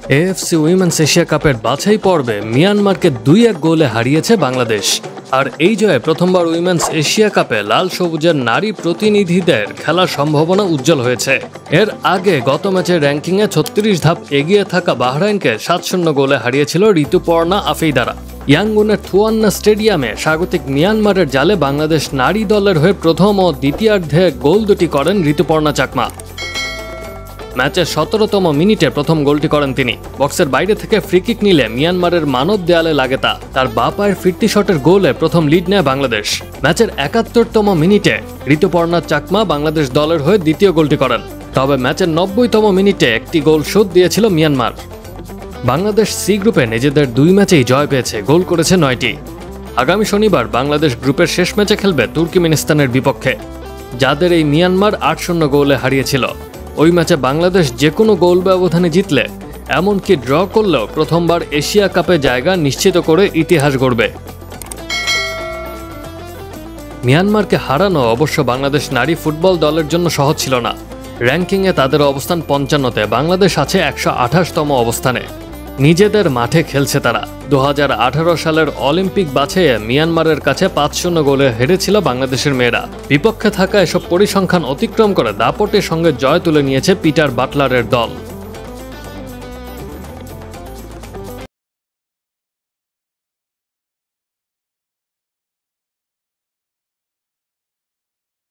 AFC women's Asia কাপের বাছাই পর্বে মিয়ানমারকে 2-1 গোলে হারিয়েছে বাংলাদেশ। আর এই জয়ে প্রথমবার উইমেন্স এশিয়া কাপে লাল সবুজের নারী প্রতিনিধিদের খেলার সম্ভাবনা উজ্জ্বল হয়েছে। এর আগে গত ম্যাচের র্যাঙ্কিংয়ে 36 ধাপ এগিয়ে থাকা বাহরাইনকে 7-0 গোলে হারিয়েছিল ঋতুপর্ণা আফেইদারা। ইয়াঙ্গুনের থুয়ান্না স্টেডিয়ামে স্বাগতিক মিয়ানমারের জালে বাংলাদেশ নারী দলের হয়ে প্রথম ও দ্বিতীয়ার্ধে গোল দুটি করেন ঋতুপর্ণা চাকমা। ম্যাচের 17তম মিনিটে প্রথম গোলটি করেন তিনি। বক্সের বাইরে থেকে ফ্রিকিক নিলে মিয়ানমারের মানব দেয়ালে লাগে তার বাঁ পায়ের ফিরতি শটের গোলে প্রথম লিড নেয় বাংলাদেশ। ম্যাচের 71তম মিনিটে ঋতুপর্ণা চাকমা বাংলাদেশ দলের হয়ে দ্বিতীয় গোলটি করেন। তবে ম্যাচের 90তম মিনিটে একটি গোল শোধ দিয়েছিল মিয়ানমার। বাংলাদেশ সি গ্রুপে নিজেদের 2 ম্যাচেই জয় পেয়েছে, গোল করেছে 9টি। আগামী শনিবার বাংলাদেশ গ্রুপের শেষ ম্যাচে খেলবে তুর্কমেনিস্তানের বিপক্ষে, যাদের এই মিয়ানমার 8-0 গোলে হারিয়েছিল। ওই ম্যাচে বাংলাদেশ যে কোনো গোল ব্যবধানে জিতলে, এমনকি ড্র করলেও প্রথমবার এশিয়া কাপে জায়গা নিশ্চিত করে ইতিহাস গড়বে। মিয়ানমারকে হারানো অবশ্য বাংলাদেশ নারী ফুটবল দলের জন্য সহজ ছিল না। র্যাঙ্কিংয়ে তাদের অবস্থান 55-তে, বাংলাদেশ আছে 128তম অবস্থানে। নিজেদের মাঠে খেলছে তারা। 2018 সালের অলিম্পিক বাছাইয়ে মিয়ানমারের কাছে 5-0 গোলে হেরেছিল বাংলাদেশের মেয়েরা। বিপক্ষে থাকা এসব পরিসংখ্যান অতিক্রম করে দাপটের সঙ্গে জয় তুলে নিয়েছে পিটার বাটলারের দল।